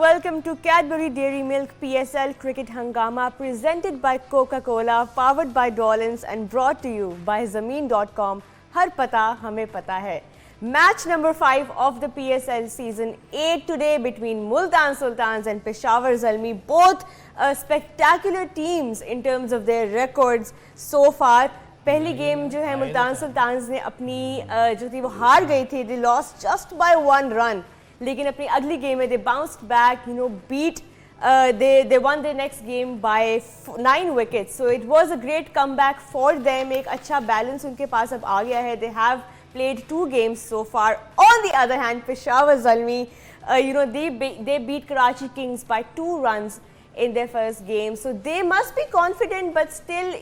welcome to Cadbury Dairy Milk PSL Cricket Hangama presented by Coca-Cola, powered by Dolans and brought to you by Zameen.com. हर पता हमें पता है. Match number 5 of the PSL season 8 today between Multan Sultans and Peshawar Zalmi, both spectacular teams in terms of their records so far. पहली game जो है Multan sultans ने अपनी जो थी वो हार गई थी. They lost just by 1 run. लेकिन अपनी अगली गेम में they bounced back, beat they won their next game by 9 wickets. So it was a great comeback for them. एक अच्छा balance उनके पास अब आ गया है. They have played 2 games so far. On the other hand, Peshawar Zalmi, they beat Karachi Kings by 2 runs in their first game. So they must be confident, but still,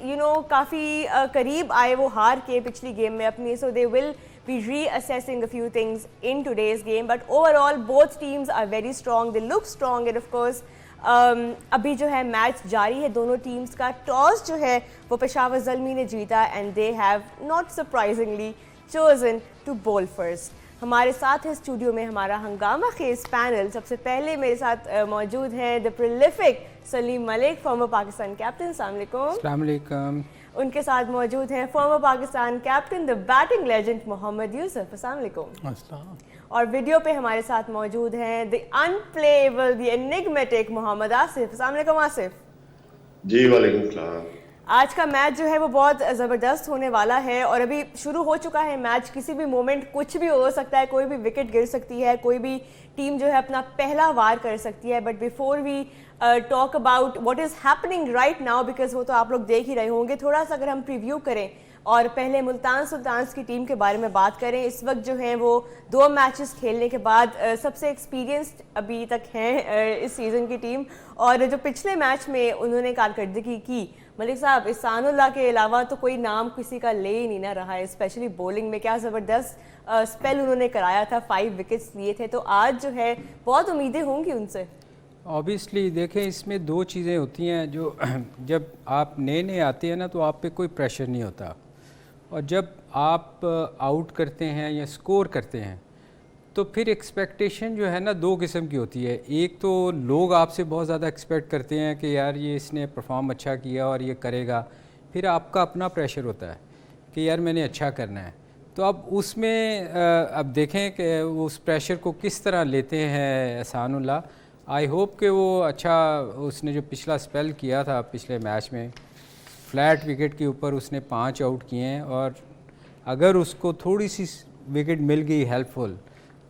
काफ़ी करीब आए वो हार के पिछली गेम में अपनी. So they will be reassessing a few things in today's game. But overall, both teams are very strong. They look strong, and of course, अभी जो है मैच जारी है दोनों टीम्स का. टॉस जो है वो पेशावर ज़ल्मी ने जीता and they have not surprisingly chosen to bowl first. हमारे साथ है स्टूडियो में हमारा हंगामा खेज पैनल. सबसे पहले मेरे साथ मौजूद हैं the prolific Salim Malik, former Pakistan captain. अस्सलाम वालेकुम. उनके साथ मौजूद हैं former Pakistan captain the batting legend Mohammad Yousuf. अस्सलाम वालेकुम. और वीडियो पे हमारे साथ मौजूद हैं the unplayable the enigmatic Mohammad Asif. अस्सलाम वालेकुम आसिफ. जी वालेकुम सलाम. आज का मैच जो है वो बहुत ज़बरदस्त होने वाला है और अभी शुरू हो चुका है मैच. किसी भी मोमेंट कुछ भी हो सकता है, कोई भी विकेट गिर सकती है, कोई भी टीम जो है अपना पहला वार कर सकती है. But before we talk about what is happening right now, because वो तो आप लोग देख ही रहे होंगे, थोड़ा सा अगर हम प्रीव्यू करें और पहले मुल्तान सुल्तान्स की टीम के बारे में बात करें. इस वक्त जो हैं वो 2 मैचेस खेलने के बाद सबसे एक्सपीरियंस्ड अभी तक हैं इस सीज़न की टीम. और जो पिछले मैच में उन्होंने कारकर्दगी की, मलिक साहब, इहसानुल्लाह के अलावा तो कोई नाम किसी का ले ही नहीं ना रहा है, स्पेशली बॉलिंग में. क्या ज़बरदस्त स्पेल उन्होंने कराया था, 5 विकेट्स लिए थे. तो आज जो है बहुत उम्मीदें होंगी उनसे. ऑब्वियसली देखें, इसमें 2 चीज़ें होती हैं जो जब आप नए आते हैं ना तो आप पे कोई प्रेशर नहीं होता, और जब आप आउट करते हैं या स्कोर करते हैं तो फिर एक्सपेक्टेशन जो है ना 2 किस्म की होती है. एक तो लोग आपसे बहुत ज़्यादा एक्सपेक्ट करते हैं कि यार ये इसने परफॉर्म अच्छा किया और ये करेगा. फिर आपका अपना प्रेशर होता है कि यार मैंने अच्छा करना है. तो अब उसमें अब देखें कि उस प्रेशर को किस तरह लेते हैं एहसानुल्लाह. आई होप कि वो अच्छा, उसने जो पिछला स्पेल किया था पिछले मैच में, फ्लैट विकेट के ऊपर उसने 5 आउट किए हैं, और अगर उसको थोड़ी सी विकेट मिल गई हेल्पफुल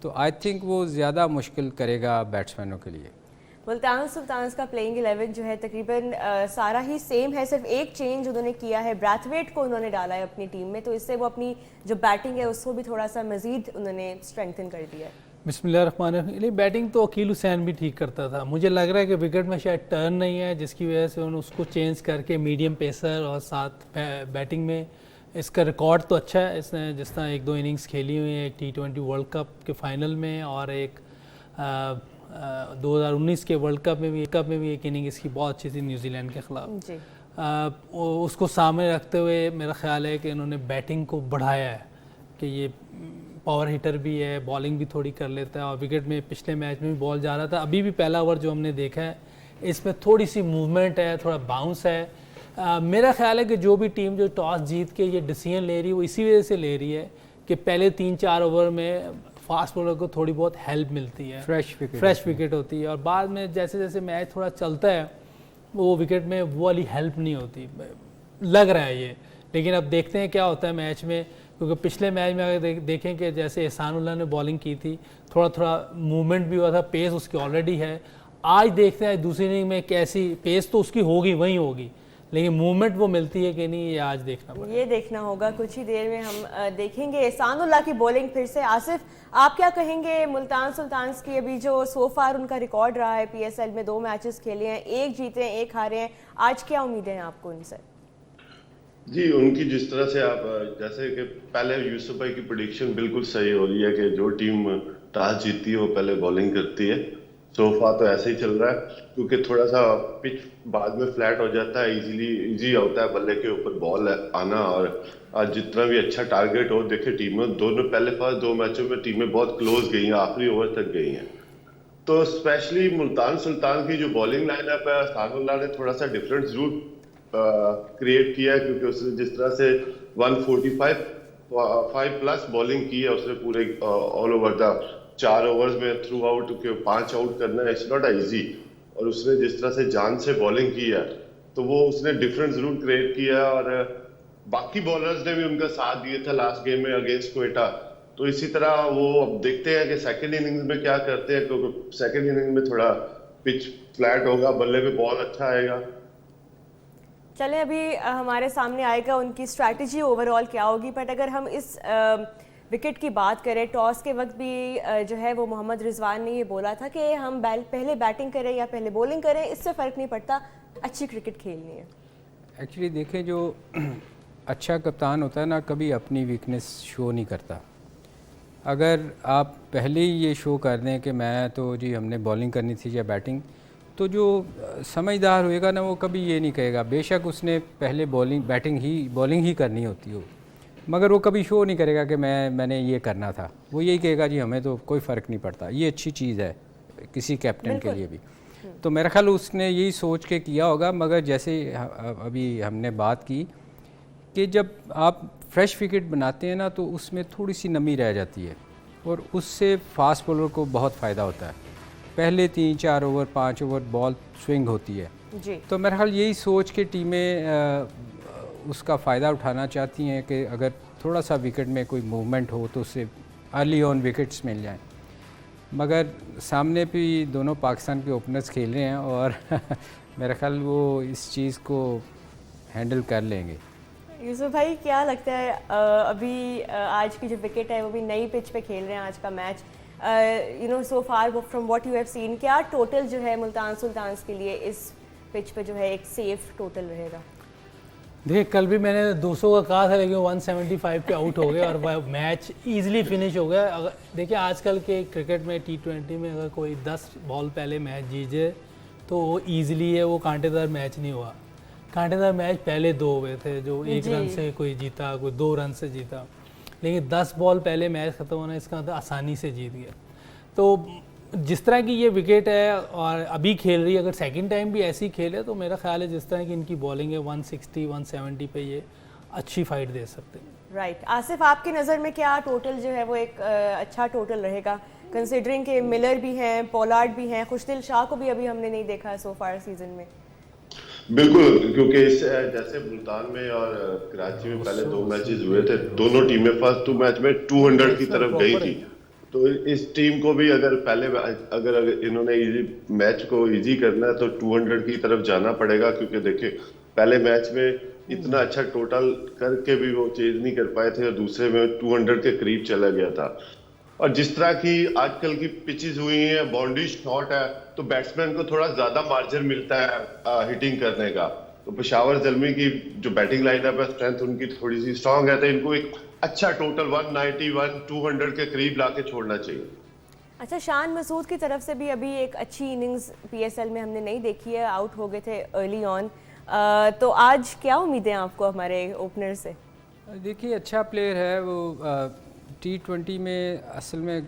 तो आई थिंक वो ज़्यादा मुश्किल करेगा बैट्समैनों के लिए. मुल्तान सुल्तान्स का प्लेइंग 11 जो है तकरीबन सारा ही सेम है. सिर्फ एक चेंज उन्होंने किया है, ब्रैथवेट को उन्होंने डाला है अपनी टीम में, तो इससे वो अपनी जो बैटिंग है उसको भी थोड़ा सा मज़ीद उन्होंने स्ट्रेंथन कर दिया है. बिस्मिल्लाहिर्रहमानिर्रहीम. बैटिंग तो अकील हुसैन भी ठीक करता था. मुझे लग रहा है कि विकेट में शायद टर्न नहीं है, जिसकी वजह से उन्होंने उसको चेंज करके मीडियम पेसर और साथ बैटिंग में. इसका रिकॉर्ड तो अच्छा है, इसने जिस तरह 1-2 इनिंग्स खेली हुई है, एक T20 वर्ल्ड कप के फाइनल में और एक 2019 के वर्ल्ड कप में भी एक इनिंग इसकी बहुत अच्छी थी न्यूजीलैंड के ख़िलाफ़. उसको सामने रखते हुए मेरा ख्याल है कि इन्होंने बैटिंग को बढ़ाया है कि ये पावर हिटर भी है, बॉलिंग भी थोड़ी कर लेता है, और विकेट में पिछले मैच में भी बॉल जा रहा था. अभी भी पहला ओवर जो हमने देखा है इसमें थोड़ी सी मूवमेंट है, थोड़ा बाउंस है. मेरा ख्याल है कि जो भी टीम जो टॉस जीत के ये डिसीजन ले रही है वो इसी वजह से ले रही है कि पहले 3-4 ओवर में फास्ट बॉलर को थोड़ी बहुत हेल्प मिलती है, फ्रेश विकेट होती है, और बाद में जैसे जैसे मैच थोड़ा चलता है वो विकेट में वो वाली हेल्प नहीं होती, लग रहा है ये. लेकिन अब देखते हैं क्या होता है मैच में, क्योंकि पिछले मैच में अगर देखें कि जैसे एहसानुल्लाह ने बॉलिंग की थी, थोड़ा मूवमेंट भी हुआ था, पेस उसकी ऑलरेडी है. आज देखते हैं दूसरी इनिंग में कैसी पेस तो उसकी होगी, वहीं होगी, लेकिन मूवमेंट वो मिलती है कि नहीं, ये आज देखना पड़ेगा. ये देखना होगा, कुछ ही देर में हम देखेंगे एहसानुल्लाह की बॉलिंग फिर से. आसिफ, आप क्या कहेंगे मुल्तान सुल्तान्स की अभी जो सो फार उनका रिकॉर्ड रहा है PSL में? 2 मैचेस खेले हैं, 1 जीते हैं, 1 हारे हैं. आज क्या उम्मीदें हैं आपको उनसे? जी, उनकी जिस तरह से आप जैसे कि पहले यूसुफ भाई की प्रेडिक्शन बिल्कुल सही हो रही है कि जो टीम टॉस जीतती है वो पहले बॉलिंग करती है. सोफा तो ऐसे ही चल रहा है, क्योंकि थोड़ा सा पिच बाद में फ्लैट हो जाता है, इजी होता है बल्ले के ऊपर बॉल आना. और आज जितना भी अच्छा टारगेट हो, देखे टीमें दोनों पहले 2 मैचों में टीमें बहुत क्लोज गई हैं, आखिरी ओवर तक गई हैं. तो स्पेशली मुल्तान सुल्तान की जो बॉलिंग लाइनअप है, सानुल्लाह ने थोड़ा सा डिफरेंट जरूर क्रिएट किया है, क्योंकि उसने जिस तरह से 145 प्लस बॉलिंग की है उसने पूरे ऑल ओवर द 4 ओवर्स में थ्रू आउट के 5 आउट करना है, इट्स नॉट इजी। और उसने जिस तरह से जान से बॉलिंग की है तो वो उसने डिफरेंस जरूर क्रिएट किया है। और बाकी बॉलर्स ने भी उनका साथ दिया था लास्ट गेम में अगेंस्ट क्वेटा। तो इसी तरह वो अब देखते हैं कि सेकंड इनिंग्स में क्या करते हैं, क्योंकि सेकंड इनिंग में थोड़ा पिच फ्लैट होगा, बल्ले पे बॉल अच्छा आएगा। चलें, अभी हमारे सामने आएगा उनकी स्ट्रैटेजी ओवरऑल क्या होगी। बट अगर हम इस विकेट की बात करें, टॉस के वक्त भी जो है वो मोहम्मद रिजवान ने ये बोला था कि हम पहले बैटिंग करें या पहले बॉलिंग करें, इससे फ़र्क नहीं पड़ता, अच्छी क्रिकेट खेलनी है। एक्चुअली देखें, जो अच्छा कप्तान होता है ना, कभी अपनी वीकनेस शो नहीं करता। अगर आप पहले ही ये शो कर दें कि मैं तो जी हमने बॉलिंग करनी थी या बैटिंग, तो जो समझदार होएगा ना वो कभी ये नहीं कहेगा, बेशक उसने पहले बॉलिंग ही करनी होती हो, मगर वो कभी शो नहीं करेगा कि मैंने ये करना था। वो यही कहेगा जी हमें तो कोई फ़र्क नहीं पड़ता। ये अच्छी चीज़ है किसी कैप्टन के लिए भी। तो मेरा ख्याल उसने यही सोच के किया होगा। मगर जैसे अभी हमने बात की कि जब आप फ्रेश विकेट बनाते हैं ना तो उसमें थोड़ी सी नमी रह जाती है और उससे फास्ट बॉलर को बहुत फ़ायदा होता है। पहले 3-4 ओवर 5 ओवर बॉल स्विंग होती है जी। तो मेरा ख्याल यही सोच के टीमें उसका फ़ायदा उठाना चाहती हैं कि अगर थोड़ा सा विकेट में कोई मूवमेंट हो तो उससे अर्ली ऑन विकेट्स मिल जाएं। मगर सामने भी दोनों पाकिस्तान के ओपनर्स खेल रहे हैं और मेरा ख्याल वो इस चीज़ को हैंडल कर लेंगे। यूसुफ भाई, क्या लगता है अभी आज की जो विकेट है वो भी नई पिच पे खेल रहे हैं आज का match, so far from what you have scene, क्या टोटल जो है मुल्तान सुल्तान्स के लिए इस पिच पे जो है एक सेफ टोटल रहेगा? देखिए, कल भी मैंने 200 का कहा था लेकिन 175 पे आउट हो गए और मैच इजीली फिनिश हो गया। अगर देखिए आजकल के क्रिकेट में T20 में अगर कोई 10 बॉल पहले मैच जीत जाए तो वो ईजिली है, वो कांटेदार मैच नहीं हुआ। कांटेदार मैच पहले 2 हुए थे, जो 1 रन से कोई जीता, कोई 2 रन से जीता, लेकिन 10 बॉल पहले मैच ख़त्म होना इसका मतलब आसानी से जीत गया। तो जिस तरह की ये विकेट है और अभी खेल रही है, अगर सेकंड टाइम भी ऐसी खेले तो मेरा ख्याल है जिस तरह की इनकी बॉलिंग है 160-170 पे ये अच्छी फाइट दे सकते हैं। राइट। आसिफ, आपकी नज़र में क्या टोटल जो है वो एक अच्छा टोटल रहेगा, कंसिडरिंग के मिलर भी हैं, पोलार्ड भी हैं, खुशदिल शाह को भी अभी हमने नहीं देखा है सो फार सीजन में? बिल्कुल, क्योंकि इस जैसे मुल्तान में और कराची में पहले 2 मैचेस हुए थे, दोनों टीमें फर्स्ट 2 मैच में 200 की तरफ गई थी। तो इस टीम को भी अगर इन्होंने मैच को इजी करना है तो 200 की तरफ जाना पड़ेगा, क्योंकि देखिए पहले मैच में इतना अच्छा टोटल करके भी वो चेज नहीं कर पाए थे और दूसरे में 200 के करीब चला गया था। और जिस तरह की आजकल की पिचेस हुई हैं, बाउंड्री शॉट है, तो बैट्समैन को थोड़ा ज्यादा मार्जिन मिलता है हिटिंग करने का। तो पेशावर ज़ल्मी की जो बैटिंग लाइनअप है, स्ट्रेंथ उनकी थोड़ी सी स्ट्रांग है, तो इनको एक अच्छा टोटल 191-200 के करीब लाके छोड़ना चाहिए। अच्छा, शान मसूद की तरफ से भी अभी एक अच्छी इनिंग्स PSL में हमने नहीं देखी है, आउट हो गए थे अर्ली ऑन, तो आज क्या उम्मीदें आपको हमारे ओपनर से? देखिए, अच्छा प्लेयर है वो। T20 में असल में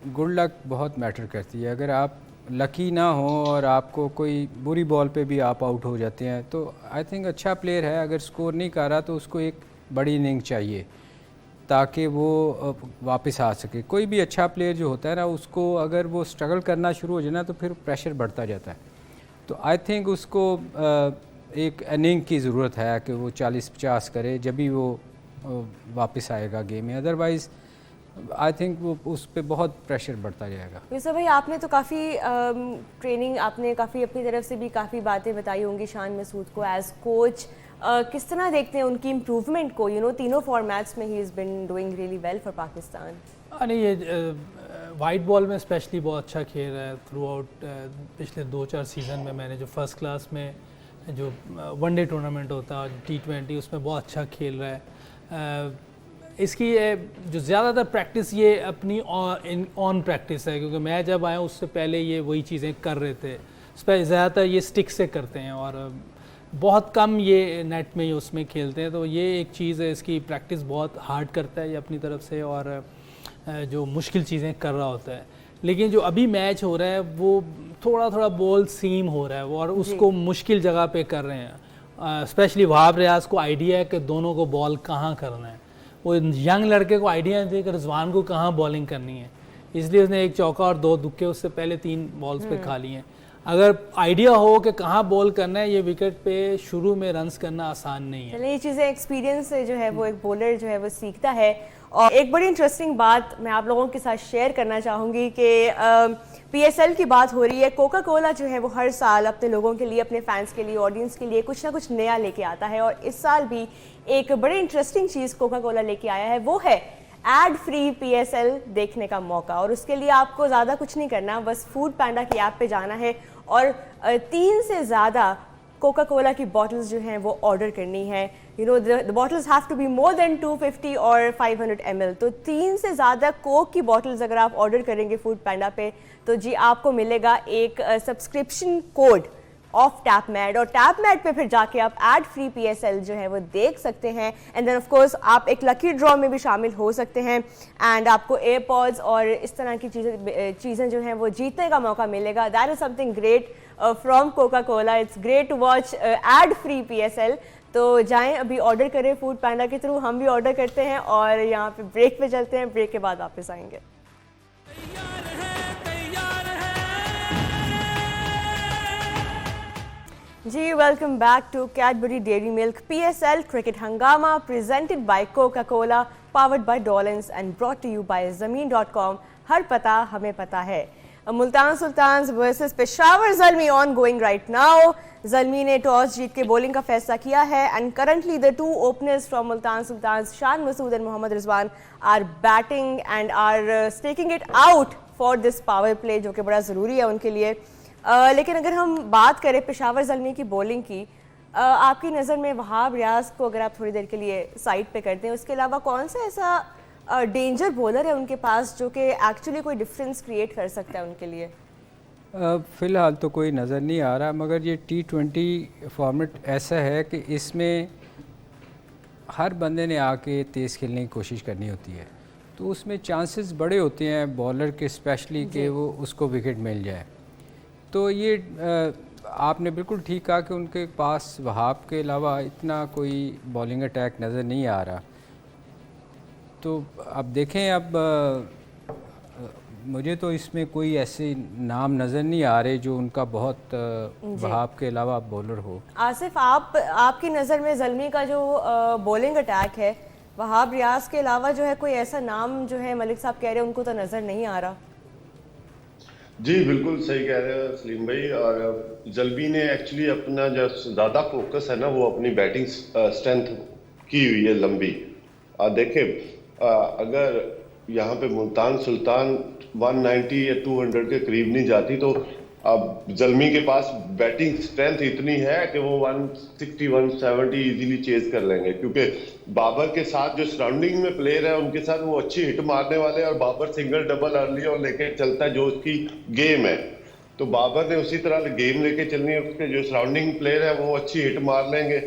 गुड लक बहुत मैटर करती है। अगर आप लकी ना हो और आपको कोई बुरी बॉल पे भी आप आउट हो जाते हैं तो आई थिंक अच्छा प्लेयर है। अगर स्कोर नहीं कर रहा तो उसको एक बड़ी इनिंग चाहिए ताकि वो वापस आ सके। कोई भी अच्छा प्लेयर जो होता है ना, उसको अगर वो स्ट्रगल करना शुरू हो जाए ना तो फिर प्रेशर बढ़ता जाता है। तो आई थिंक उसको एक इनिंग की ज़रूरत है कि वो 40-50 करे, जब भी वो वापस आएगा गेम में। अदरवाइज़ आई थिंक वो उस पर बहुत प्रेशर बढ़ता जाएगा। यूसुफ भाई, आपने तो काफ़ी ट्रेनिंग, आपने काफ़ी अपनी तरफ से भी काफ़ी बातें बताई होंगी शान मसूद को एज कोच। किस तरह देखते हैं उनकी इम्प्रूवमेंट को? तीनों फॉर्मेट्स में he is been doing really well for Pakistan. नहीं, ये वाइट बॉल में स्पेशली बहुत अच्छा खेल रहा है थ्रू आउट। पिछले 2-4 सीज़न में मैंने जो फर्स्ट क्लास में जो वनडे टूर्नामेंट होता है T20, उसमें बहुत अच्छा खेल रहा है। इसकी जो ज़्यादातर प्रैक्टिस ये अपनी ऑन प्रैक्टिस है, क्योंकि मैं जब आया उससे पहले ये वही चीज़ें कर रहे थे। ज़्यादातर ये स्टिक से करते हैं और बहुत कम ये नेट में ही उसमें खेलते हैं। तो ये एक चीज़ है, इसकी प्रैक्टिस बहुत हार्ड करता है ये अपनी तरफ से और जो मुश्किल चीज़ें कर रहा होता है। लेकिन जो अभी मैच हो रहा है वो थोड़ा थोड़ा बॉल सीम हो रहा है और उसको मुश्किल जगह पे कर रहे हैं। स्पेशली वहाब रियाज को आइडिया है कि दोनों को बॉल कहाँ करना है, वो यंग लड़के को आइडिया है कि रिजवान को कहाँ बॉलिंग करनी है, इसलिए उसने एक चौका और 2 दुक्के उससे पहले 3 बॉल्स पे खा लिए हैं। अगर आइडिया हो कि कहाँ बॉल करना है, ये विकेट पे शुरू में रन्स करना आसान नहीं है। चलिए, ये चीज़ें एक्सपीरियंस से जो है वो एक बॉलर जो है वो सीखता है। और एक बड़ी इंटरेस्टिंग बात मैं आप लोगों के साथ शेयर करना चाहूँगी कि PSL की बात हो रही है। कोका कोला जो है वो हर साल अपने लोगों के लिए, अपने फैंस के लिए, ऑडियंस के लिए कुछ ना कुछ नया लेके आता है, और इस साल भी एक बड़ी इंटरेस्टिंग चीज़ कोका कोला लेके आया है, वो है एड फ्री PSL देखने का मौका। और उसके लिए आपको ज़्यादा कुछ नहीं करना, बस फूड पैंडा की ऐप पे जाना है और 3 से ज़्यादा कोका कोला की बॉटल्स जो हैं वो ऑर्डर करनी है। You know the bottles have to be more than 250 और 500 ml। तो 3 से ज़्यादा कोक की बॉटल्स अगर आप ऑर्डर करेंगे फूड पैंडा पे, तो जी आपको मिलेगा एक सब्सक्रिप्शन कोड ऑफ टैपमैड, और टैपमैड पे फिर जाके आप एड फ्री PSL जो है वो देख सकते हैं। एंड देन ऑफ कोर्स आप एक लकी ड्रॉ में भी शामिल हो सकते हैं, एंड आपको एयरपॉड्स और इस तरह की चीज़ें जो हैं वो जीतने का मौका मिलेगा। That is something great from Coca Cola. It's great to watch ad free PSL। तो जाएं अभी ऑर्डर करें फूड पैंडा के थ्रू, हम भी ऑर्डर करते हैं और यहाँ पे ब्रेक पे चलते हैं, ब्रेक के बाद वापस आएंगे। जी, welcome back to Cadbury Dairy Milk PSL cricket हंगामा presented by Coca Cola, powered by Dawlance and brought to you by Zameen dot com. हर पता हमें पता है। Multan Sultans versus Peshawar Zalmi on going right now. Zalmi ने टॉस जीत के बॉलिंग का फैसला किया है, and currently the 2 openers from Multan Sultans, Shan Masood and Mohammad Rizwan, are batting and are stacking it out for this power play, जो कि बड़ा ज़रूरी है उनके लिए। लेकिन अगर हम बात करें पेशावर ज़ल्मी की बॉलिंग की, आपकी नज़र में वहाब रियाज को अगर आप थोड़ी देर के लिए साइड पे करते हैं, उसके अलावा कौन सा ऐसा डेंजर बॉलर है उनके पास जो कि एक्चुअली कोई डिफरेंस क्रिएट कर सकता है उनके लिए? फ़िलहाल तो कोई नज़र नहीं आ रहा, मगर ये T20 फॉर्मेट ऐसा है कि इसमें हर बंदे ने आके तेज़ खेलने की कोशिश करनी होती है, तो उसमें चांसेस बड़े होते हैं बॉलर के स्पेशली कि वो उसको विकेट मिल जाए। तो ये आपने बिल्कुल ठीक कहा कि उनके पास वहाब के अलावा इतना कोई बॉलिंग अटैक नज़र नहीं आ रहा। तो अब देखें, अब मुझे तो इसमें कोई ऐसे नाम नज़र नहीं आ रहे जो उनका बहुत वहाब के अलावा बॉलर हो। आसिफ, आपकी नज़र में ज़ल्मी का जो बॉलिंग अटैक है, वहाब रियाज के अलावा जो है कोई ऐसा नाम जो है मलिक साहब कह रहे हैं उनको तो नज़र नहीं आ रहा? जी बिल्कुल सही कह रहे हैं सलीम भाई। और ज़ल्मी ने एक्चुअली अपना जो ज़्यादा फोकस है ना वो अपनी बैटिंग स्ट्रेंथ की हुई है लंबी। देखें अगर यहाँ पे मुल्तान सुल्तान 190 या 200 के करीब नहीं जाती, तो अब ज़ल्मी के पास बैटिंग स्ट्रेंथ इतनी है कि वो 160 170 इजीली चेज कर लेंगे, क्योंकि बाबर के साथ जो सराउंडिंग में प्लेयर है उनके साथ वो अच्छी हिट मारने वाले हैं, और बाबर सिंगल डबल अर्ली और लेके चलता है जो उसकी गेम है। तो बाबर ने उसी तरह गेम लेके चलनी है, उसके जो सराउंडिंग प्लेयर है वो अच्छी हिट मार लेंगे,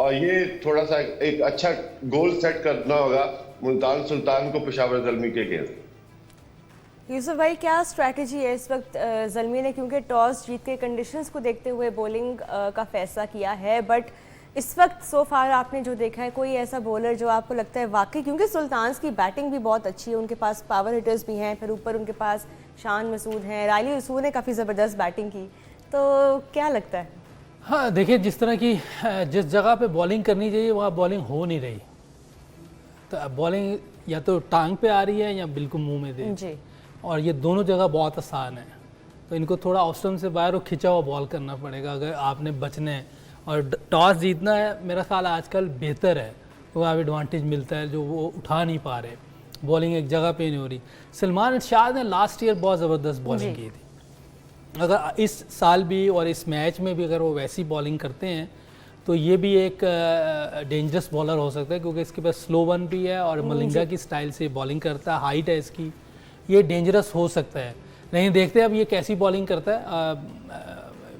और ये थोड़ा सा एक अच्छा गोल सेट करना होगा मुल्तान सुल्तान को पेशावर ज़ल्मी के अगेंस्ट। यूसुफ भाई, क्या स्ट्रैटेजी है इस वक्त ज़ल्मी ने, क्योंकि टॉस जीत के कंडीशंस को देखते हुए बॉलिंग का फैसला किया है, बट इस वक्त सो फार आपने जो देखा है कोई ऐसा बॉलर जो आपको लगता है वाकई, क्योंकि सुल्तान्स की बैटिंग भी बहुत अच्छी है, उनके पास पावर हिटर्स भी हैं, फिर ऊपर उनके पास शान मसूद हैं, रायली रसूल ने काफ़ी ज़बरदस्त बैटिंग की, तो क्या लगता है? हाँ देखिए, जिस तरह की जिस जगह पे बॉलिंग करनी चाहिए वहाँ बॉलिंग हो नहीं रही, तो बॉलिंग या तो टांग पे आ रही है या बिल्कुल मुंह में दे जी, और ये दोनों जगह बहुत आसान है। तो इनको थोड़ा ऑप्शन से बाहर और खिंचा हुआ बॉल करना पड़ेगा अगर आपने बचना है, और टॉस जीतना है मेरा ख्याल आजकल बेहतर है, तो आप एडवांटेज मिलता है जो वो उठा नहीं पा रहे, बॉलिंग एक जगह पे नहीं हो रही। सलमान इरशाद ने लास्ट ईयर बहुत ज़बरदस्त बॉलिंग की थी, अगर इस साल भी और इस मैच में भी अगर वो वैसी बॉलिंग करते हैं तो ये भी एक डेंजरस बॉलर हो सकता है, क्योंकि इसके पास स्लो वन भी है और मलिंगा की स्टाइल से बॉलिंग करता है, हाइट है इसकी, ये डेंजरस हो सकता है। नहीं देखते अब ये कैसी बॉलिंग करता है।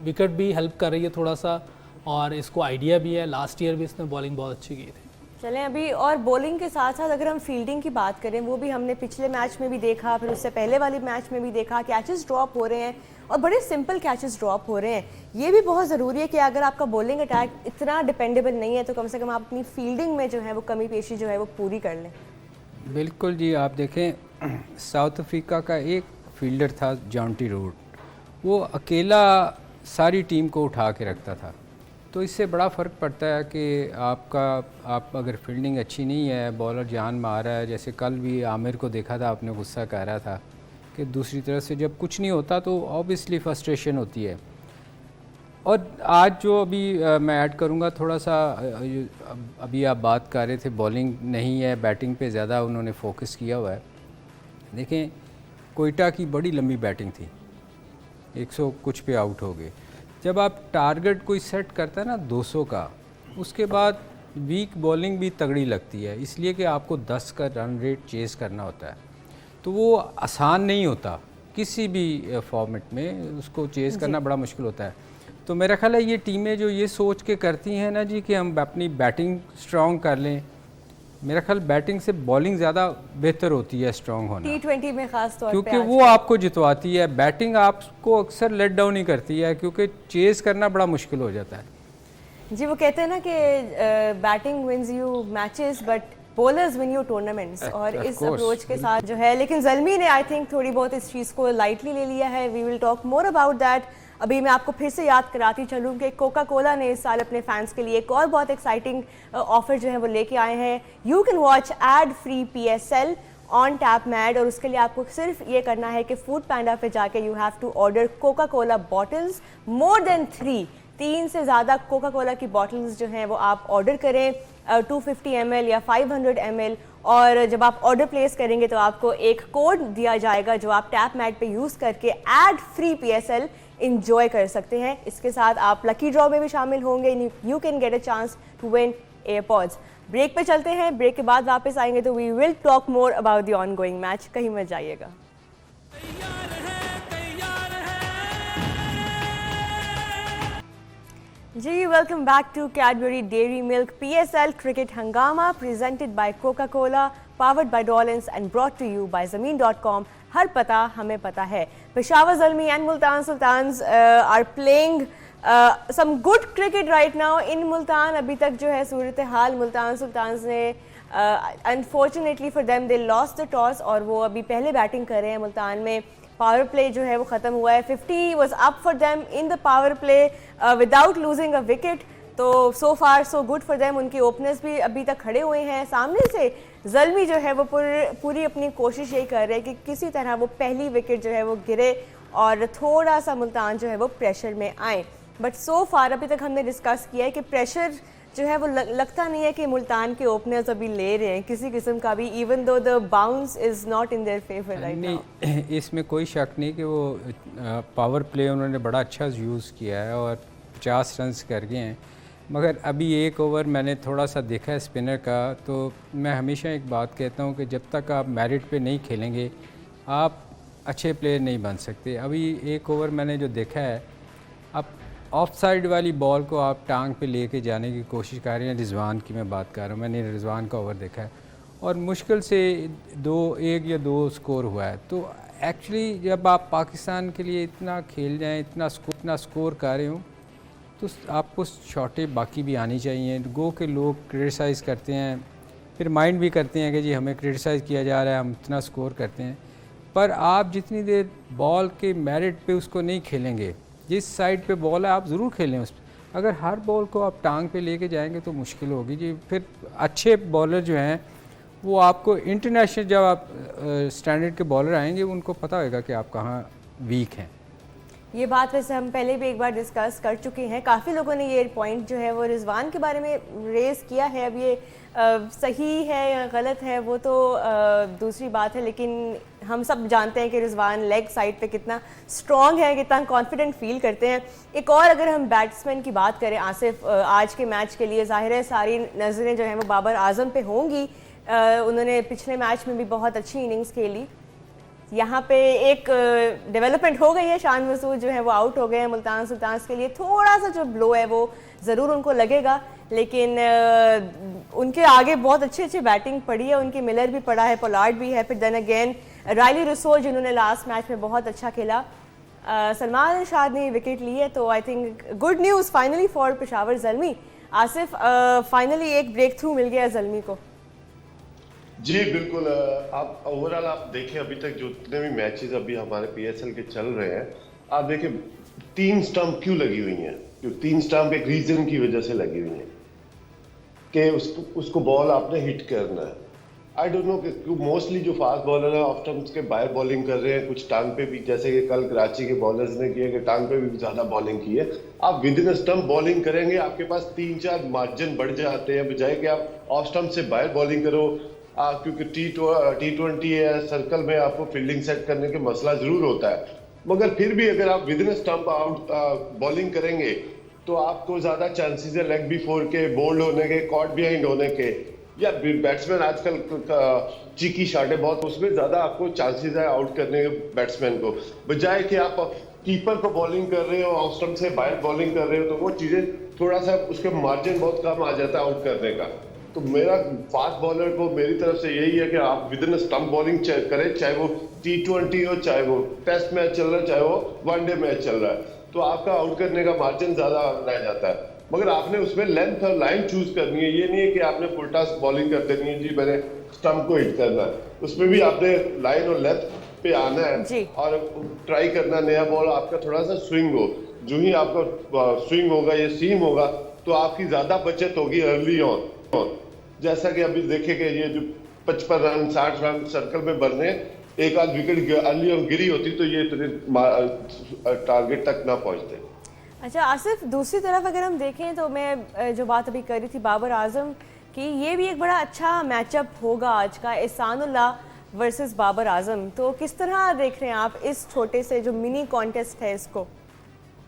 विकेट भी हेल्प कर रही है थोड़ा सा, और इसको आइडिया भी है, लास्ट ईयर भी इसने बॉलिंग बहुत अच्छी की थी। चलें अभी, और बॉलिंग के साथ साथ अगर हम फील्डिंग की बात करें, वो भी हमने पिछले मैच में भी देखा, फिर उससे पहले वाले मैच में भी देखा, कैचेस ड्रॉप हो रहे हैं और बड़े सिंपल कैचेस ड्रॉप हो रहे हैं। ये भी बहुत ज़रूरी है कि अगर आपका बॉलिंग अटैक इतना डिपेंडेबल नहीं है तो कम से कम आप अपनी फील्डिंग में जो है वो कमी पेशी जो है वो पूरी कर लें। बिल्कुल जी, आप देखें साउथ अफ्रीका का एक फील्डर था जॉन्टी रूट, वो अकेला सारी टीम को उठा के रखता था। तो इससे बड़ा फ़र्क पड़ता है कि आप अगर फील्डिंग अच्छी नहीं है, बॉलर जान मार रहा है, जैसे कल भी आमिर को देखा था आपने, गुस्सा कर रहा था कि दूसरी तरफ से जब कुछ नहीं होता तो ऑब्वियसली फ्रस्ट्रेशन होती है। और आज जो अभी मैं ऐड करूँगा थोड़ा सा, अभी आप बात कर रहे थे बॉलिंग नहीं है, बैटिंग पे ज़्यादा उन्होंने फोकस किया हुआ है। देखें कोयटा की बड़ी लंबी बैटिंग थी, 100 कुछ पे आउट हो गए। जब आप टारगेट कोई सेट करता है ना 200 का, उसके बाद वीक बॉलिंग भी तगड़ी लगती है, इसलिए कि आपको 10 का रन रेट चेज़ करना होता है। तो वो आसान नहीं होता, किसी भी फॉर्मेट में उसको चेज़ करना बड़ा मुश्किल होता है। तो मेरा ख्याल है ये टीमें जो ये सोच के करती हैं ना जी कि हम अपनी बैटिंग स्ट्रॉन्ग कर लें, मेरा ख्याल बैटिंग से बॉलिंग ज़्यादा बेहतर होती है स्ट्रॉन्ग होना, T20 में खास तौर पे, क्योंकि वो आपको जितवाती है। बैटिंग आपको अक्सर लेट डाउन ही करती है, क्योंकि चेज़ करना बड़ा मुश्किल हो जाता है। जी वो कहते हैं ना कि batting wins you matches but bowlers win you tournaments, और इस अप्रोच के साथ जो है, लेकिन ज़ल्मी ने आई थिंक थोड़ी बहुत इस चीज़ को लाइटली ले लिया है। We will talk more about that. अभी मैं आपको फिर से याद कराती चलूँ कि कोका कोला ने इस साल अपने फैंस के लिए एक और बहुत एक्साइटिंग ऑफर जो है वो लेके आए हैं। You can watch ad free PSL on tap mad, और उसके लिए आपको सिर्फ ये करना है कि फूड पैंडा पे जाके you have to order Coca Cola bottles more than 3 से ज़्यादा कोका कोला की बॉटल्स जो हैं वो आप ऑर्डर करें, 250 ml या 500 ml, और जब आप ऑर्डर प्लेस करेंगे तो आपको एक कोड दिया जाएगा जो आप टैप मैट पे यूज़ करके एड फ्री PSL इंजॉय कर सकते हैं। इसके साथ आप लकी ड्रॉ में भी शामिल होंगे, you can get a chance to win AirPods. Break पे चलते हैं, ब्रेक के बाद वापस आएंगे तो we will talk more about the on going match, कहीं मत जाइएगा। जी welcome back to Cadbury Dairy Milk PSL cricket हंगामा presented by Coca Cola, powered by Dawlance and brought to you by Zameen dot com. हर पता हमें पता है। Peshawar Zalmi and Multan Sultans are playing some good cricket right now in Multan. अभी तक जो है सूरत हाल, मुल्तान सुल्तान्स ने unfortunately for them they lost the toss, और वो अभी पहले बैटिंग कर रहे हैं। मुल्तान में पावर प्ले जो है वो ख़त्म हुआ है, 50 was up for them in the power play without losing a wicket. तो सो फार सो गुड फॉर देम। उनके ओपनर्स भी अभी तक खड़े हुए हैं सामने से। ज़ल्मी जो है वो पूरी अपनी कोशिश यही कर रहे हैं कि किसी तरह वो पहली विकेट जो है वो गिरे और थोड़ा सा मुल्तान जो है वो प्रेशर में आए। बट सो फार अभी तक हमने डिस्कस किया है कि प्रेशर जो है वो लगता नहीं है कि मुल्तान के ओपनर्स अभी ले रहे हैं किसी किस्म का भी, even though the bounce is not in their favour right now. इसमें कोई शक नहीं कि वो पावर प्ले उन्होंने बड़ा अच्छा यूज़ किया है और 50 रन कर गए हैं। मगर अभी एक ओवर मैंने थोड़ा सा देखा है स्पिनर का, तो मैं हमेशा एक बात कहता हूँ कि जब तक आप मेरिट पे नहीं खेलेंगे आप अच्छे प्लेयर नहीं बन सकते। अभी एक ओवर मैंने जो देखा है, आप ऑफ साइड वाली बॉल को आप टांग पे लेके जाने की कोशिश कर रहे हैं। रिजवान की मैं बात कर रहा हूँ, मैंने रिजवान का ओवर देखा है और मुश्किल से 1 या 2 स्कोर हुआ है। तो एक्चुअली जब आप पाकिस्तान के लिए इतना खेल जाएँ, इतना स्कोर कर रहे हो, तो आपको शॉटें बाकी भी आनी चाहिए। गो के लोग क्रिटिसाइज़ करते हैं, फिर माइंड भी करते हैं कि जी हमें क्रिटिसाइज़ किया जा रहा है, हम इतना स्कोर करते हैं। पर आप जितनी देर बॉल के मेरिट पे उसको नहीं खेलेंगे, जिस साइड पे बॉल है आप ज़रूर खेलें उस पर। अगर हर बॉल को आप टांग पे लेके जाएंगे तो मुश्किल होगी जी। फिर अच्छे बॉलर जो हैं वो आपको इंटरनेशनल, जब आप स्टैंडर्ड के बॉलर आएंगे उनको पता होगा कि आप कहाँ वीक हैं। ये बात वैसे हम पहले भी एक बार डिस्कस कर चुके हैं। काफ़ी लोगों ने ये पॉइंट जो है वो रिजवान के बारे में रेज़ किया है। अब ये सही है या गलत है वो तो दूसरी बात है, लेकिन हम सब जानते हैं कि रिजवान लेग साइड पे कितना स्ट्रॉन्ग है, कितना कॉन्फिडेंट फील करते हैं। एक और अगर हम बैट्समैन की बात करें आसिफ, आज के मैच के लिए ज़ाहिर है सारी नज़रें जो हैं वो बाबर आजम पे होंगी। उन्होंने पिछले मैच में भी बहुत अच्छी इनिंग्स खेली। यहाँ पे एक डेवलपमेंट हो गई है, शान मसूद जो है वो आउट हो गए हैं। मुल्तान सुल्तान्स के लिए थोड़ा सा जो ब्लो है वो ज़रूर उनको लगेगा, लेकिन उनके आगे बहुत अच्छी बैटिंग पड़ी है उनकी। मिलर भी पड़ा है, पोलार्ड भी है, फिर देन अगेन रायली रुसो जिन्होंने लास्ट मैच में बहुत अच्छा खेला। सलमान शाद ने विकेट ली है, तो I think good news finally for Peshawar Zalmi. Asif, finally एक ब्रेक थ्रू मिल गया ज़ल्मी को। जी बिल्कुल। आप ओवरऑल आप देखें अभी तक जितने भी मैचेस अभी हमारे पीएसएल के चल रहे हैं, आप देखें 3 स्टंप क्यों लगी हुई हैं। जो 3 स्टंप एक रीजन की वजह से लगी हुई हैं कि उसको बॉल आपने हिट करना है। आई डोंट नो कि मोस्टली जो फास्ट बॉलर है ऑफ स्टंप्स के बाहर बॉलिंग कर रहे हैं, कुछ टांग पे भी, जैसे कि कल कराची के बॉलर्स ने किया कि टांग पे भी ज्यादा बॉलिंग की है। आप विद इन स्टंप बॉलिंग करेंगे, आपके पास 3-4 मार्जिन बढ़ जाते हैं, बजाय कि आप ऑफ स्टंप से बाहर बॉलिंग करो। क्योंकि T20 है, सर्कल में आपको फील्डिंग सेट करने के मसला जरूर होता है, मगर फिर भी अगर आप with in stump out bowling करेंगे तो आपको ज्यादा चांसेस है लेग बिफोर के, बोल्ड होने के, कॉट बिहाइंड होने के, या बैट्समैन आजकल चीकी शॉट है बहुत, उसमें ज्यादा आपको चांसेस है आउट करने के बैट्समैन को, बजाय कि आप कीपर को बॉलिंग कर रहे हो, ऑफ स्टंप से बाहर बॉलिंग कर रहे हो, तो वो चीजें थोड़ा सा उसके मार्जिन बहुत कम आ जाता है आउट करने का। तो मेरा फास्ट बॉलर को मेरी तरफ से यही है कि आप विद इन स्टंप बॉलिंग करें, चाहे वो T20 हो, चाहे वो टेस्ट मैच चल रहा है, चाहे वो वनडे मैच चल रहा है, तो आपका आउट करने का मार्जिन ज्यादा रह जाता है। मगर आपने उसमें लेंथ और लाइन चूज करनी है, ये नहीं है कि आपने फुल टॉस बॉलिंग कर देनी है, जी मैंने स्टंप को हिट करना है। उसमें भी आपने लाइन और लेंथ पे आना है और ट्राई करना नया बॉल आपका थोड़ा सा स्विंग हो। जो ही आपका स्विंग होगा, ये सीम होगा, तो आपकी ज्यादा बचत होगी अर्ली ऑन। जैसा कि अभी देखे कि ये जो 55 रन 60 रन सर्कल में बनने, एक आध विकेट अर्ली ऑन गिरी होती तो ये इतने टारगेट तक ना पहुंचते। अच्छा आसिफ, दूसरी तरफ अगर हम देखें तो मैं जो बात अभी कर रही थी बाबर आजम की, ये भी एक बड़ा अच्छा मैचअप होगा आज का, एहसानुल्लाह वर्सेस बाबर आजम। तो किस तरह देख रहे हैं आप इस छोटे से जो मिनी कॉन्टेस्ट है इसको?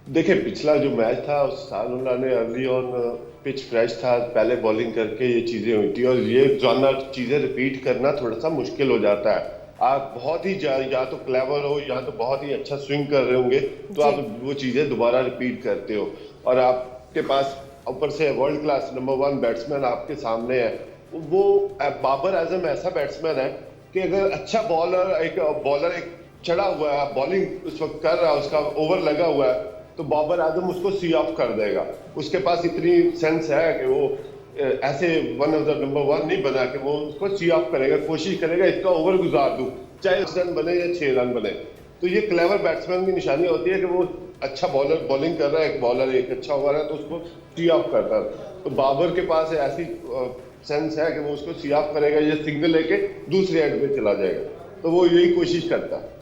देखिए पिछला जो मैच था एहसानुल्लाह ने अर्ली ऑन पिच फ्रेश था, पहले बॉलिंग करके ये चीजें हुई थी, और ये ज्यादा चीजें रिपीट करना थोड़ा सा मुश्किल हो जाता है। आप बहुत ही या तो क्लेवर हो या तो बहुत ही अच्छा स्विंग कर रहे होंगे, तो आप वो चीजें दोबारा रिपीट करते हो, और आपके पास ऊपर से वर्ल्ड क्लास नंबर 1 बैट्समैन आपके सामने है। वो बाबर आजम ऐसा बैट्समैन है कि अगर अच्छा बॉलर एक चढ़ा हुआ है, बॉलिंग उस वक्त कर रहा है, उसका ओवर लगा हुआ है, तो बाबर आजम उसको सी ऑफ कर देगा। उसके पास इतनी सेंस है कि वो ऐसे वन ऑफ द नंबर 1 नहीं बना के वो उसको सी ऑफ करेगा, कोशिश करेगा इसका ओवर गुजार दूं, चाहे 10 रन बने या 6 रन बने। तो ये क्लेवर बैट्समैन की निशानी होती है कि वो अच्छा बॉलर बॉलिंग कर रहा है, एक बॉलर एक अच्छा ओवर है तो उसको सी ऑफ करता है। तो बाबर के पास ऐसी सेंस है कि वो उसको सी ऑफ करेगा, ये सिग्नल लेके दूसरे एंड पे चला जाएगा, तो वो यही कोशिश करता है।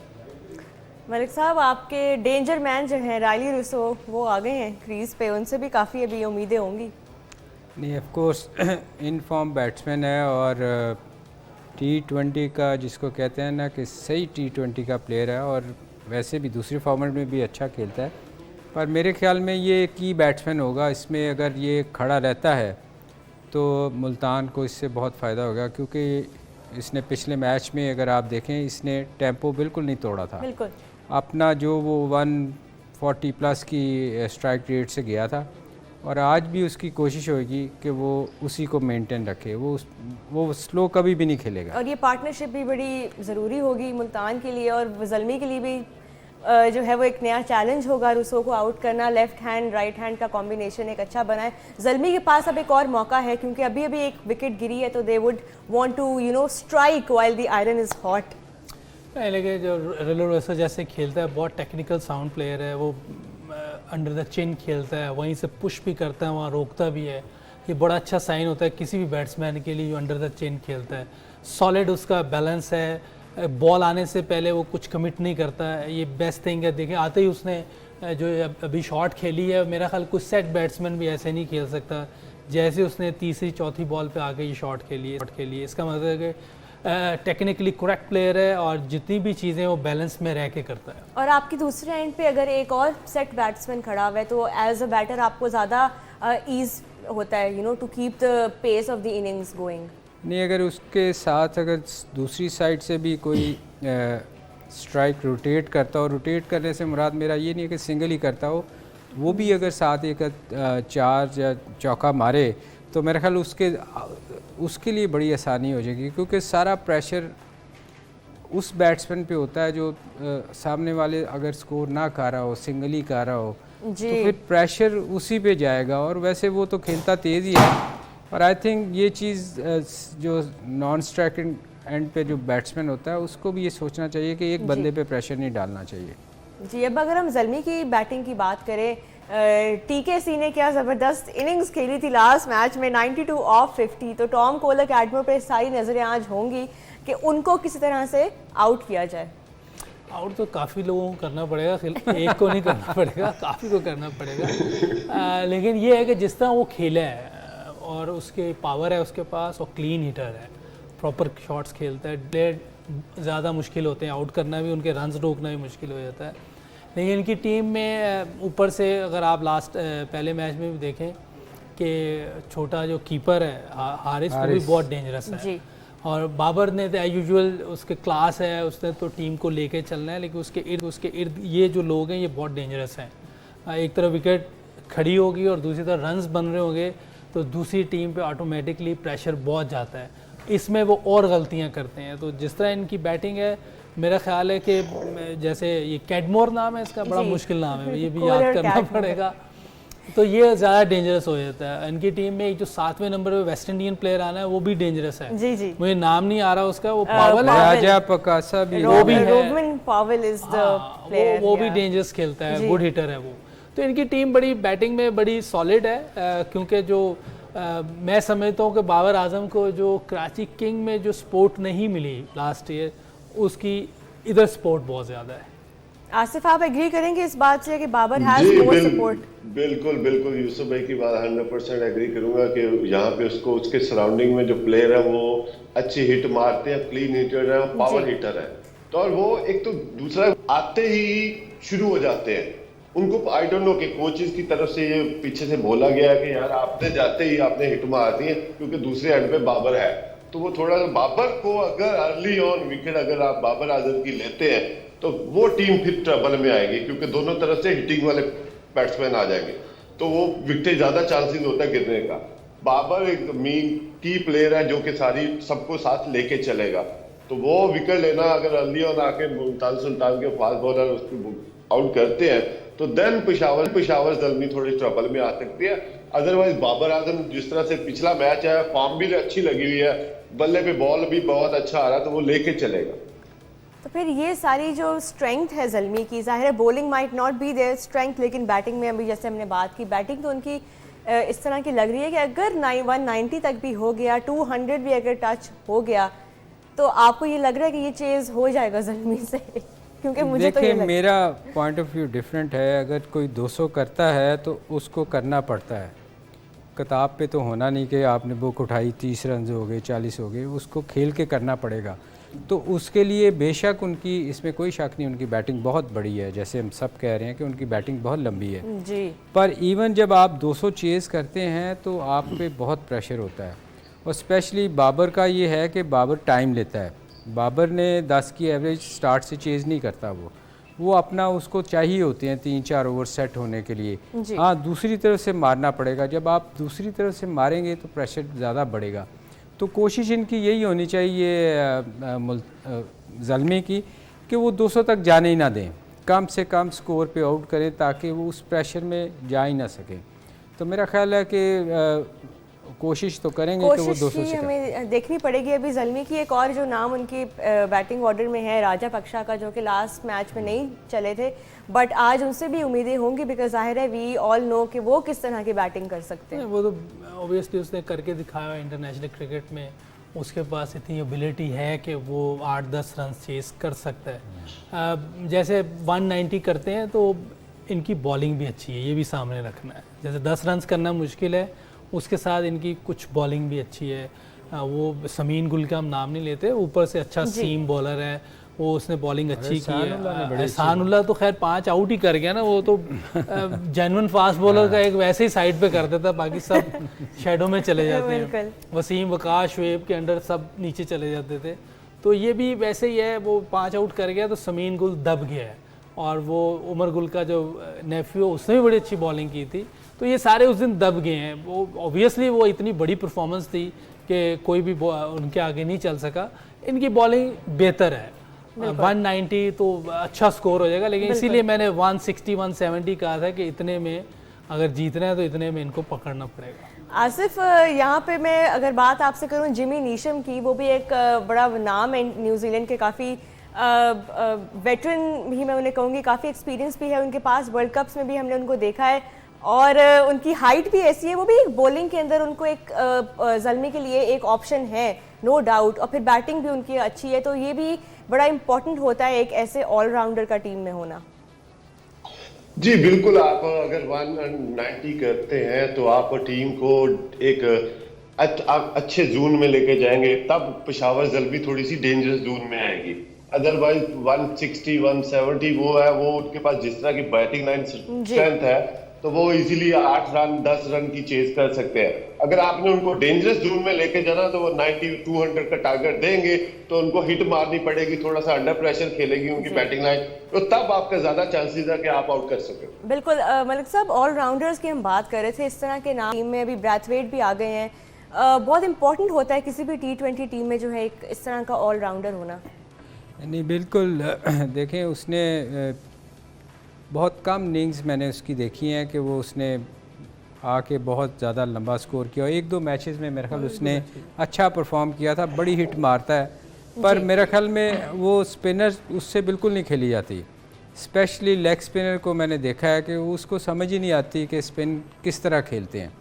मलिक साहब, आपके डेंजर मैन जो हैं रायली रुसो, वो आ गए हैं क्रीज पे, उनसे भी काफ़ी अभी उम्मीदें होंगी। नहीं, of course in form batsman है, और T20 का जिसको कहते हैं ना कि सही T20 का प्लेयर है, और वैसे भी दूसरे फॉर्मेट में भी अच्छा खेलता है। पर मेरे ख्याल में ये की बैट्समैन होगा इसमें, अगर ये खड़ा रहता है तो मुल्तान को इससे बहुत फ़ायदा होगा, क्योंकि इसने पिछले मैच में अगर आप देखें इसने टेम्पो बिल्कुल नहीं तोड़ा था, बिल्कुल अपना जो वो 140 प्लस की स्ट्राइक रेट से गया था, और आज भी उसकी कोशिश होगी कि वो उसी को मेंटेन रखे, वो स्लो कभी भी नहीं खेलेगा। और ये पार्टनरशिप भी बड़ी ज़रूरी होगी मुल्तान के लिए, और ज़ल्मी के लिए भी जो है वो एक नया चैलेंज होगा रुसो को आउट करना। लेफ्ट हैंड राइट हैंड का कॉम्बिनेशन एक अच्छा बना है। ज़ल्मी के पास अब एक और मौका है, क्योंकि अभी अभी एक विकेट गिरी है, तो they would want to strike while the iron is hot. लेकिन जो रुसो जैसे खेलता है, बहुत टेक्निकल साउंड प्लेयर है, वो अंडर द चिन खेलता है, वहीं से पुश भी करता है, वहाँ रोकता भी है। ये बड़ा अच्छा साइन होता है किसी भी बैट्समैन के लिए जो अंडर द चिन खेलता है। सॉलिड उसका बैलेंस है, बॉल आने से पहले वो कुछ कमिट नहीं करता है, ये बेस्ट थिंग है। देखें आते ही उसने जो अभी शॉट खेली है, मेरा ख्याल कुछ सेट बैट्समैन भी ऐसे नहीं खेल सकता जैसे उसने तीसरी चौथी बॉल पे आके ये शॉट खेली। इसका मतलब है कि टेक्निकली करेक्ट प्लेयर है, और जितनी भी चीज़ें वो बैलेंस में रह के करता है। और आपकी दूसरे एंड पे अगर एक और सेट बैट्समैन खड़ा हुआ है, तो एज अ बैटर आपको ज़्यादा ईज होता है to keep the pace of the innings going. नहीं, अगर उसके साथ अगर दूसरी साइड से भी कोई स्ट्राइक रोटेट करता हो, रोटेट करने से मुराद मेरा ये नहीं है कि सिंगल ही करता हो, वो भी अगर साथ एक चार या चौका मारे तो मेरा ख्याल उसके लिए बड़ी आसानी हो जाएगी, क्योंकि सारा प्रेशर उस बैट्समैन पे होता है जो सामने वाले अगर स्कोर ना कर रहा हो, सिंगल ही कर रहा हो, तो फिर प्रेशर उसी पे जाएगा। और वैसे वो तो खेलता तेज़ ही है, और आई थिंक ये चीज़ जो नॉन स्ट्राइकिंग एंड पे जो बैट्समैन होता है उसको भी ये सोचना चाहिए कि एक बंदे पे प्रेशर नहीं डालना चाहिए। जी, अब अगर हम ज़ल्मी की बैटिंग की बात करें, टीकेसी ने क्या ज़बरदस्त इनिंग्स खेली थी लास्ट मैच में, 92 ऑफ 50। तो टॉम कोलर एडमो पे सारी नज़रें आज होंगी कि उनको किसी तरह से आउट किया जाए। आउट तो काफ़ी लोगों को करना पड़ेगा, एक को नहीं करना पड़ेगा, काफ़ी को करना पड़ेगा। लेकिन ये है कि जिस तरह वो खेला है और उसके पावर है उसके पास, और क्लीन हिटर है, प्रॉपर शॉट्स खेलता है, प्लेयर ज़्यादा मुश्किल होते हैं, आउट करना भी, उनके रन्स रोकना भी मुश्किल हो जाता है। लेकिन इनकी टीम में ऊपर से अगर आप पहले मैच में भी देखें कि छोटा जो कीपर है हारिस, वो भी बहुत डेंजरस है जी। और बाबर ने तो यूजुअल उसके क्लास है, उसने तो टीम को लेके चलना है, लेकिन उसके इर्द ये जो लोग हैं ये बहुत डेंजरस हैं। एक तरफ विकेट खड़ी होगी और दूसरी तरफ रन्स बन रहे होंगे, तो दूसरी टीम पे ऑटोमेटिकली प्रेशर बहुत जाता है, इसमें वो और गलतियां करते हैं। तो जिस तरह इनकी बैटिंग है, मेरा ख्याल है कि जैसे ये कैडमोर नाम है इसका, बड़ा मुश्किल नाम है, ये भी याद करना पड़ेगा, तो ये ज़्यादा डेंजरस हो जाता है। इनकी टीम में एक जो 7वें नंबर पे वेस्ट इंडियन प्लेयर आना है वो भी डेंजरस है जी जी, मुझे नाम नहीं आ रहा उसका, वो पावल है, राजा पकासा भी, वो भी है, वो भी डेंजरस खेलता है, गुड हिटर है वो। तो इनकी टीम बड़ी बैटिंग में बड़ी सॉलिड है, क्योंकि जो मैं समझता हूँ कि बाबर आजम को जो कराची किंग में जो सपोर्ट नहीं मिली लास्ट ईयर, उसकी इधर सपोर्ट बहुत ज़्यादा है। आसिफ, आप एग्री करेंगे इस बात से कि बाबर हैज मोर सपोर्ट? बिल्कुल बिल्कुल, यूसुफ भाई की बात 100% एग्री करूंगा कि यहाँ पे उसके सराउंडिंग में जो प्लेयर है वो अच्छी हिट मारते हैं, क्लीन हिटर है, पावर हिटर है, तो और वो एक तो दूसरा आते ही शुरू हो जाते हैं। उनको आई डोंट नो कि कोचेस की तरफ से ये पीछे से बोला गया है कि यार आपने जाते ही आपने हिट मार दी है, क्योंकि दूसरे एंड पे बाबर है, तो वो थोड़ा सा बाबर को अगर अर्ली ऑन विकेट अगर आप बाबर आजम की लेते हैं तो वो टीम फिर ट्रबल में आएगी, क्योंकि दोनों तरफ से हिटिंग वाले बैट्समैन आ जाएंगे, तो वो विकेट ज्यादा चांसेस होता है गिरने का। बाबर एक मेन की प्लेयर है जो कि सारी सबको साथ लेके चलेगा, तो वो विकेट लेना अगर अर्ली ऑन आके मुल्तान सुल्तान के फास्ट बॉलर उसको आउट करते हैं तो देन पेशावर ज़ल्मी थोड़ी ट्रबल में आ सकती है। अदरवाइज बाबर आजम जिस तरह से पिछला मैच है, फॉर्म भी अच्छी लगी हुई है, बल्ले पे बॉल भी बहुत अच्छा आ रहा है, तो वो लेके चलेगा। तो फिर ये सारी जो स्ट्रेंथ है ज़ल्मी की, ज़ाहिर है bowling might not be their strength, लेकिन बैटिंग में अभी जैसे हमने बात की, बैटिंग तो उनकी इस तरह की लग रही है कि अगर 190 तक भी हो गया, 200 भी अगर टच हो गया, तो आपको ये लग रहा है कि ये चेज़ हो जाएगा ज़ल्मी से? क्योंकि मुझे तो ये मेरा पॉइंट ऑफ व्यू डिफरेंट है। अगर कोई 200 करता है तो उसको करना पड़ता है, किताब पे तो होना नहीं कि आपने बुक उठाई 30 रन हो गए 40 हो गए, उसको खेल के करना पड़ेगा। तो उसके लिए बेशक उनकी, इसमें कोई शक नहीं, उनकी बैटिंग बहुत बड़ी है, जैसे हम सब कह रहे हैं कि उनकी बैटिंग बहुत लंबी है जी। पर इवन जब आप 200 चेज़ करते हैं तो आप पे बहुत प्रेशर होता है, और स्पेशली बाबर का ये है कि बाबर टाइम लेता है। बाबर ने 10 की एवरेज स्टार्ट से चेज़ नहीं करता, वो अपना उसको चाहिए होते हैं 3-4 ओवर सेट होने के लिए। हाँ, दूसरी तरफ से मारना पड़ेगा, जब आप दूसरी तरफ से मारेंगे तो प्रेशर ज़्यादा बढ़ेगा। तो कोशिश इनकी यही होनी चाहिए ज़ल्मी की कि वो 200 तक जाने ही ना दें, कम से कम स्कोर पे आउट करें ताकि वो उस प्रेशर में जा ही ना सकें। तो मेरा ख्याल है कि कोशिश तो करेंगे कि वो 200 से हमें देखनी पड़ेगी। अभी ज़ल्मी की एक और जो नाम उनकी बैटिंग ऑर्डर में है, राजा पक्षा का, जो कि लास्ट मैच में नहीं चले थे, बट आज उनसे भी उम्मीदें होंगी, बिकॉज जाहिर है वी ऑल नो कि वो किस तरह की बैटिंग कर सकते हैं। वो तो ऑब्वियसली उसने करके दिखाया इंटरनेशनल क्रिकेट में, उसके पास इतनी एबिलिटी है कि वो 8-10 रन चेस कर सकता है। जैसे 190 करते हैं तो इनकी बॉलिंग भी अच्छी है, ये भी सामने रखना है। जैसे 10 रन करना मुश्किल है, उसके साथ इनकी कुछ बॉलिंग भी अच्छी है। वो समीन गुल का हम नाम नहीं लेते, ऊपर से अच्छा सीम बॉलर है, वो उसने बॉलिंग अच्छी की है। एहसानुल्लाह तो खैर 5 आउट ही कर गया ना, वो तो जेन्युइन फास्ट बॉलर का एक वैसे ही साइड पे कर देता, बाकी सब शेडो में चले जाते हैं। वसीम, वकाश, शुएब के अंडर सब नीचे चले जाते थे, तो ये भी वैसे ही है, वो 5 आउट कर गया तो समीन गुल दब गया है, और वो उमर गुल का जो नेफ्यू उसने भी बड़ी अच्छी बॉलिंग की थी, तो ये सारे उस दिन दब गए हैं। वो ऑब्वियसली वो इतनी बड़ी परफॉर्मेंस थी कि कोई भी उनके आगे नहीं चल सका। इनकी बॉलिंग बेहतर है, 190 तो अच्छा स्कोर हो जाएगा, लेकिन इसीलिए मैंने 160 170 कहा था कि इतने में अगर जीतना है तो इतने में इनको पकड़ना पड़ेगा। आसिफ, यहाँ पे मैं अगर बात आपसे करूँ जिमी नीशम की, वो भी एक बड़ा नाम है न्यूजीलैंड के, काफ़ी वेटरन भी मैं उन्हें कहूँगी, काफ़ी एक्सपीरियंस भी है उनके पास, वर्ल्ड कप्स में भी हमने उनको देखा है, और उनकी हाइट भी ऐसी है, वो भी एक बॉलिंग के अंदर उनको एक ज़ल्मी के लिए एक ऑप्शन है नो डाउट, और फिर बैटिंग भी उनकी अच्छी है, तो ये भी बड़ा इंपॉर्टेंट होता है एक ऐसे ऑलराउंडर का टीम में होना। जी बिल्कुल, आप अगर 190 करते हैं तो आप टीम को एक अच्छे जोन में लेके जाएंगे, तब पेशावर ज़ल्मी थोड़ी सी डेंजरस जोन में आएगी। अदरवाइज 160 170 वो है, वो उनके पास जिस तरह की बैटिंग लाइन स्ट्रेंथ है तो वो इजीली 8 रन 10 रन की चेज कर सकते हैं। अगर आपने उनको डेंजरस जोन में लेके जाना तो वो 90 200 का टारगेट देंगे, तो उनको हिट मारनी पड़ेगी, थोड़ा सा अंडर प्रेशर खेलेगी उनकी बैटिंग लाइन, तो तब आपका ज्यादा चांसेस है कि आप आउट कर सकें। बिल्कुल मलिक साहब, ऑलराउंडर्स की हम बात कर रहे थे, इस तरह के नाम टीम में अभी ब्रैथवेट भी आ गए हैं, बहुत इंपॉर्टेंट होता है किसी भी T20 टीम में जो है एक इस तरह का ऑलराउंडर होना। नहीं बिल्कुल, देखें उसने बहुत कम इनिंग्स मैंने उसकी देखी हैं कि वो उसने आके बहुत ज़्यादा लंबा स्कोर किया, और 1-2 मैचेस में मेरे ख्याल उसने अच्छा परफॉर्म किया था, बड़ी हिट मारता है, पर मेरे ख्याल में वो स्पिनर उससे बिल्कुल नहीं खेली जाती, स्पेशली लेग स्पिनर को मैंने देखा है कि उसको समझ ही नहीं आती कि स्पिन किस तरह खेलते हैं,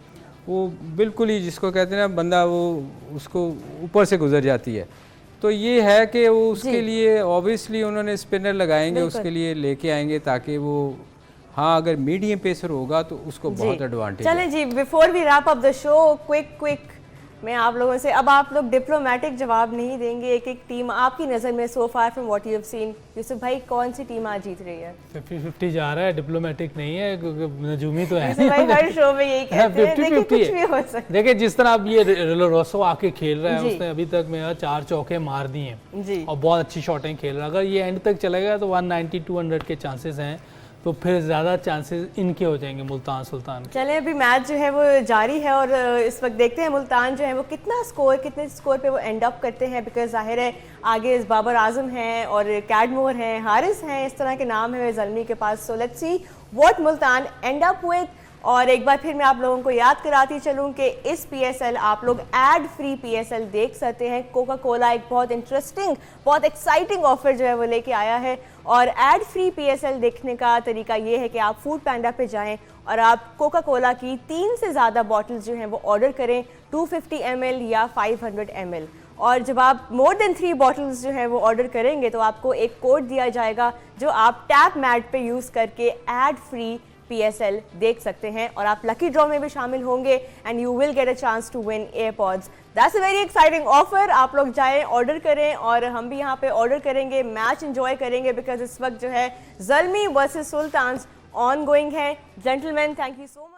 वो बिल्कुल ही जिसको कहते हैं ना बंदा, वो उसको ऊपर से गुजर जाती है। तो ये है कि वो उसके लिए ऑब्वियसली उन्होंने स्पिनर लगाएंगे, उसके लिए लेके आएंगे ताकि वो, हाँ अगर मीडियम पेसर होगा तो उसको बहुत एडवांटेज है। चलें जी, before we wrap up the show, quick मैं आप लोगों से, अब आप लोग डिप्लोमेटिक जवाब नहीं देंगे, एक एक टीम आपकी नज़र में so far from what you have seen, Yusuf भाई कौन सी टीम आज जीत रही है? 50-50 जा रहा है, डिप्लोमेटिक नहीं है क्योंकि नजूमी तो है। भाई हर शो में यही कहते हैं, देखिए कुछ भी हो सकता है। देखिए जिस तरह अब ये रोसो आके खेल रहा है, उसने अभी तक मेरा 4 चौके मार दिए हैं और बहुत अच्छी शॉटें खेल रहा है, अगर ये एंड तक चलेगा तो 190-200 के चांसेस हैं, तो फिर ज़्यादा चांसेस इनके हो जाएंगे मुल्तान सुल्तान के। चलें, अभी मैच जो है वो जारी है और इस वक्त देखते हैं मुल्तान जो है वो कितने स्कोर पे वो एंड अप करते हैं, बिकॉज जाहिर है आगे बाबर आजम हैं और कैडमोर हैं, हारिस हैं, इस तरह के नाम है ज़ल्मी के पास। So let's see what Multan end up with. और एक बार फिर मैं आप लोगों को याद कराती चलूँ कि इस PSL आप लोग एड फ्री PSL देख सकते हैं। कोका कोला एक बहुत इंटरेस्टिंग, बहुत एक्साइटिंग ऑफर जो है वो लेके आया है, और एड फ्री PSL देखने का तरीका ये है कि आप फूड पैंडा पे जाएं और आप कोका कोला की 3 से ज़्यादा बॉटल्स जो हैं वो ऑर्डर करें, 250 ml या 500 ml, और जब आप मोर देन 3 बॉटल्स जो है वो ऑर्डर करेंगे तो आपको एक कोड दिया जाएगा जो आप टैप मैट पे यूज़ करके एड फ्री PSL देख सकते हैं, और आप लकी ड्रॉ में भी शामिल होंगे and you will get a chance to win AirPods. That's a very exciting offer. आप लोग जाएं, ऑर्डर करें, और हम भी यहाँ पे ऑर्डर करेंगे, मैच एंजॉय करेंगे, बिकॉज इस वक्त जो है Zalmi versus Sultans on going है। Gentlemen, thank you so much.